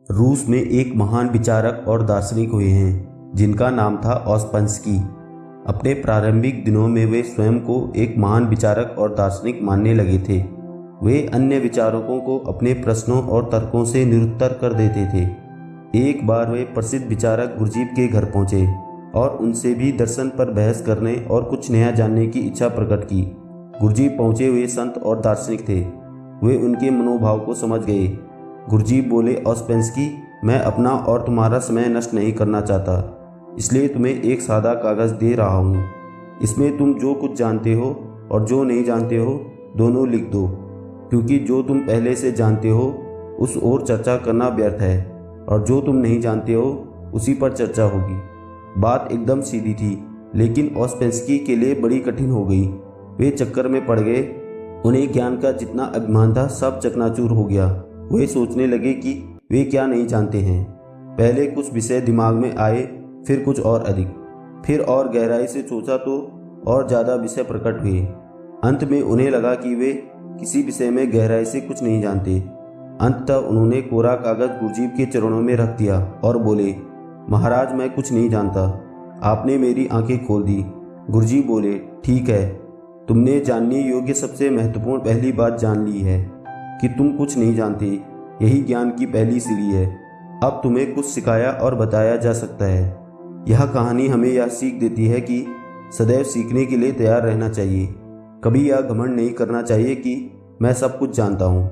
रूस में एक महान विचारक और दार्शनिक हुए हैं जिनका नाम था ओस्पेंस्की। अपने प्रारंभिक दिनों में वे स्वयं को एक महान विचारक और दार्शनिक मानने लगे थे। वे अन्य विचारकों को अपने प्रश्नों और तर्कों से निरुत्तर कर देते थे। एक बार वे प्रसिद्ध विचारक गुरजीफ के घर पहुंचे और उनसे भी दर्शन पर बहस करने और कुछ नया जानने की इच्छा प्रकट की। गुरजीफ पहुंचे हुए संत और दार्शनिक थे। वे उनके मनोभाव को समझ गए। गुरजीफ बोले, ओस्पेंस्की, मैं अपना और तुम्हारा समय नष्ट नहीं करना चाहता, इसलिए तुम्हें एक सादा कागज़ दे रहा हूँ। इसमें तुम जो कुछ जानते हो और जो नहीं जानते हो दोनों लिख दो, क्योंकि जो तुम पहले से जानते हो उस ओर चर्चा करना व्यर्थ है और जो तुम नहीं जानते हो उसी पर चर्चा होगी। बात एकदम सीधी थी, लेकिन ओस्पेंस्की के लिए बड़ी कठिन हो गई। वे चक्कर में पड़ गए। उन्हें ज्ञान का जितना अभिमान था सब चकनाचूर हो गया। वे सोचने लगे कि वे क्या नहीं जानते हैं। पहले कुछ विषय दिमाग में आए, फिर कुछ और अधिक, फिर और गहराई से सोचा तो और ज़्यादा विषय प्रकट हुए। अंत में उन्हें लगा कि वे किसी विषय में गहराई से कुछ नहीं जानते। अंततः उन्होंने कोरा कागज़ गुरजीफ के चरणों में रख दिया और बोले, महाराज, मैं कुछ नहीं जानता, आपने मेरी आंखें खोल दी। गुरजीफ बोले, ठीक है, तुमने जानने योग्य सबसे महत्वपूर्ण पहली बात जान ली है कि तुम कुछ नहीं जानते। यही ज्ञान की पहली सीढ़ी है। अब तुम्हें कुछ सिखाया और बताया जा सकता है। यह कहानी हमें यह सीख देती है कि सदैव सीखने के लिए तैयार रहना चाहिए। कभी यह घमंड नहीं करना चाहिए कि मैं सब कुछ जानता हूँ।